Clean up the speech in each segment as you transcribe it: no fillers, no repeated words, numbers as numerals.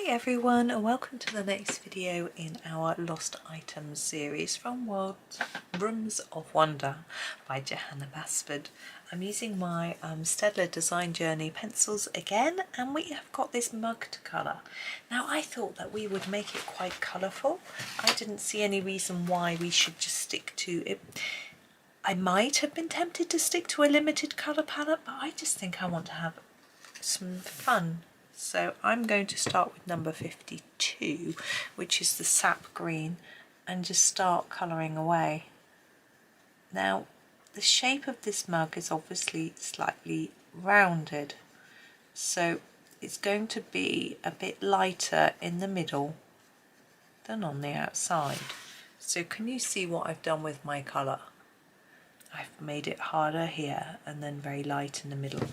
everyone, and welcome to the next video in our Lost Items series from Rooms of Wonder by Johanna Basford. I'm using my Staedtler Design Journey pencils again, and we have got this mug to colour. Now I thought that we would make it quite colourful. I didn't see any reason why we should just stick to it. I might have been tempted to stick to a limited colour palette, but I just think I want to have some fun. So I'm going to start with number 52, which is the Sap Green, and just start colouring away. Now the shape of this mug is obviously slightly rounded, so it's going to be a bit lighter in the middle than on the outside. So can you see what I've done with my colour? I've made it harder here and then very light in the middle,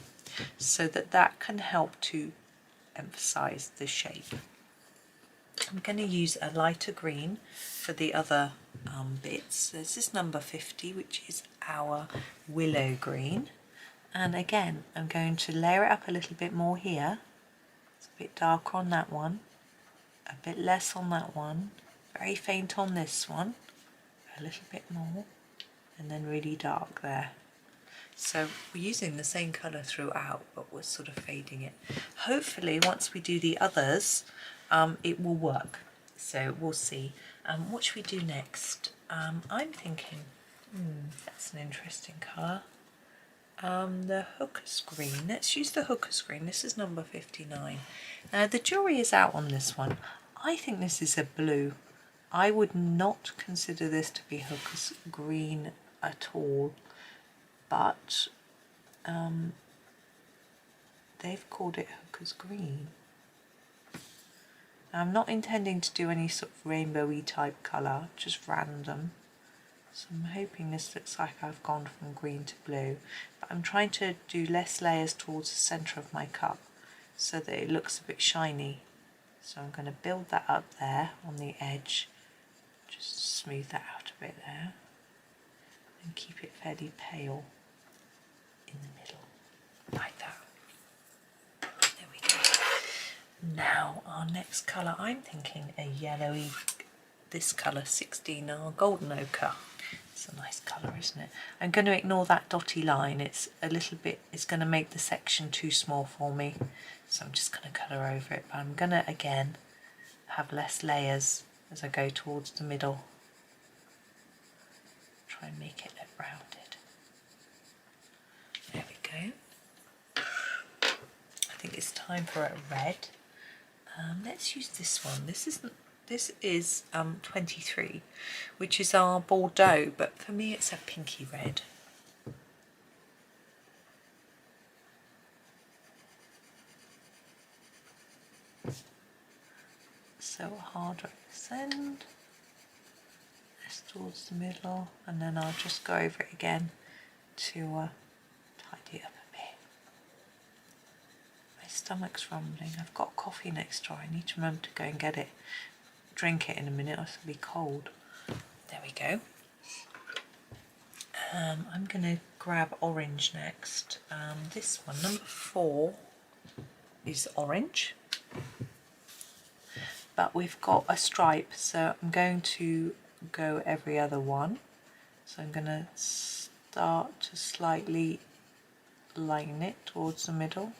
so that can help to emphasize the shape. I'm going to use a lighter green for the other bits. This is number 50, which is our Willow Green, and again I'm going to layer it up a little bit more here. It's a bit darker on that one, a bit less on that one, very faint on this one, a little bit more, and then really dark there. So we're using the same colour throughout, but we're sort of fading it. Hopefully once we do the others, it will work. So we'll see. What should we do next? I'm thinking, that's an interesting colour. The Hooker's Green. Let's use the Hooker's Green. This is number 59. Now the jury is out on this one. I think this is a blue. I would not consider this to be Hooker's Green at all. But they've called it Hooker's Green. Now, I'm not intending to do any sort of rainbowy type colour, just random. So I'm hoping this looks like I've gone from green to blue. But I'm trying to do less layers towards the centre of my cup so that it looks a bit shiny. So I'm going to build that up there on the edge, just smooth that out a bit there, and keep it fairly pale in the middle, like that. There we go. Now our next colour, I'm thinking a yellowy, this colour 16, our golden ochre. It's a nice colour, isn't it? I'm going to ignore that dotty line. It's a little bit, it's going to make the section too small for me, so I'm just going to colour over it. But I'm going to again have less layers as I go towards the middle. Try and make it look rounded. There we go. I think it's time for a red. Let's use this one. This is 23, which is our Bordeaux, but for me it's a pinky red. So hard at this end. This towards the middle, and then I'll just go over it again to tidy it up a bit. My stomach's rumbling. I've got coffee next door. I need to remember to go and get it. Drink it in a minute or it'll be cold. There we go. I'm going to grab orange next. This one, number 4, is orange. But we've got a stripe, so I'm going to go every other one. So I'm going to start to slightly line it towards the middle.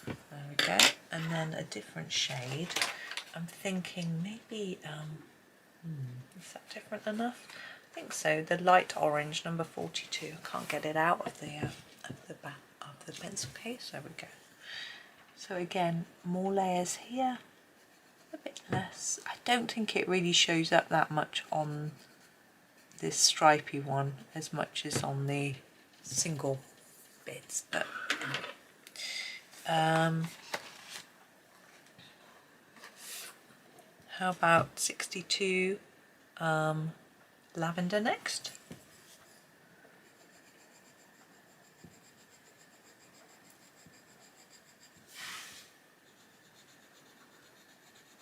There we go. And then a different shade. I'm thinking maybe, is that different enough? I think so. The light orange, number 42. I can't get it out of the back of the pencil case. There we go. So again, more layers here, a bit less. I don't think it really shows up that much on this stripy one as much as on the single bits, but how about 62 lavender next?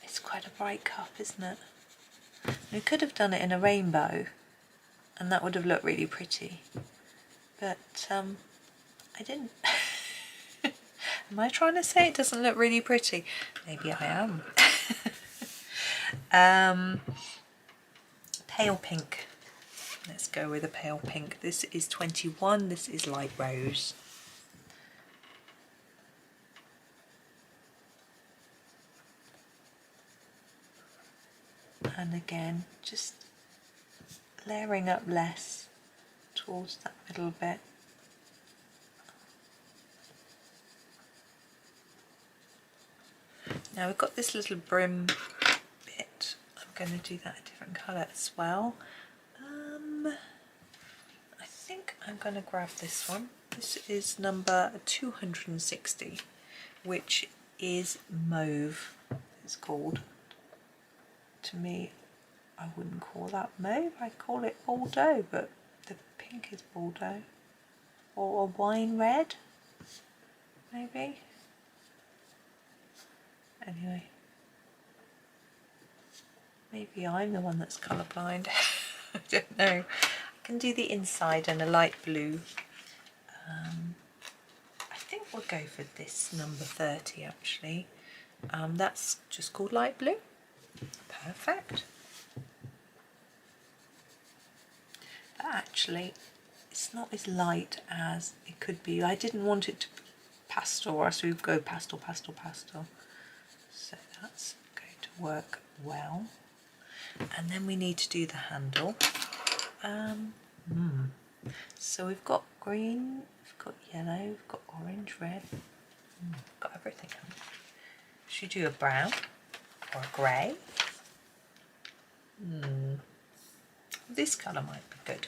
It's quite a bright cup, isn't it? We could have done it in a rainbow and that would have looked really pretty, but I didn't. Am I trying to say it doesn't look really pretty? Maybe I am. Pale pink. Let's go with a pale pink. This is 21, this is light rose. And again, just layering up less towards that middle bit. Now we've got this little brim bit. I'm going to do that a different colour as well. I think I'm going to grab this one. This is number 260, which is mauve, it's called. To me, I wouldn't call that mauve, I call it Bordeaux, but the pink is Bordeaux. Or a wine red, maybe. Anyway, maybe I'm the one that's colourblind. I don't know. I can do the inside and a light blue. I think we'll go for this number 30 actually. That's just called light blue. Perfect. But actually, it's not as light as it could be. I didn't want it to be pastel, or else we would go pastel, pastel, pastel. So that's going to work well. And then we need to do the handle. So we've got green, we've got yellow, we've got orange, red. We've got everything. Should we do a brown or a grey? This colour might be good.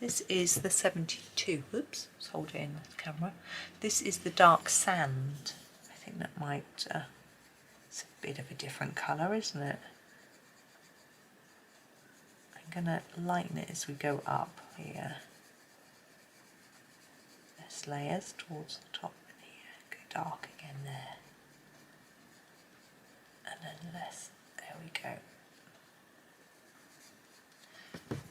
This is the 72. Whoops, let's hold it in the camera. This is the dark sand. I think that might, it's a bit of a different colour, isn't it? I'm going to lighten it as we go up here. Less layers towards the top and here. Go dark again there. And then less, there we go.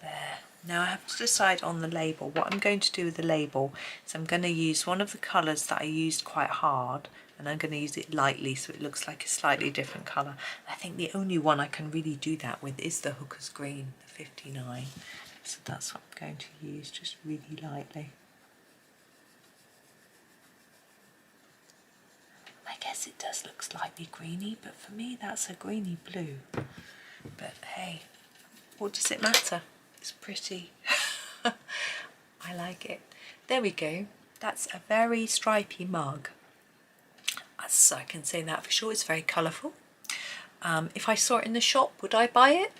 There. Now I have to decide on the label. What I'm going to do with the label is I'm going to use one of the colours that I used quite hard, and I'm going to use it lightly so it looks like a slightly different colour. I think the only one I can really do that with is the Hooker's Green, the 59. So that's what I'm going to use, just really lightly. I guess it does look slightly greeny, but for me that's a greeny blue. But hey, what does it matter? It's pretty. I like it. There we go. That's a very stripy mug. So I can say that for sure. It's very colourful. If I saw it in the shop, would I buy it?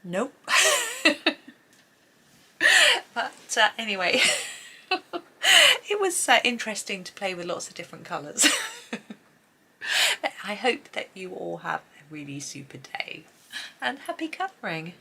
Nope. But anyway, it was interesting to play with lots of different colours. I hope that you all have a really super day and happy colouring.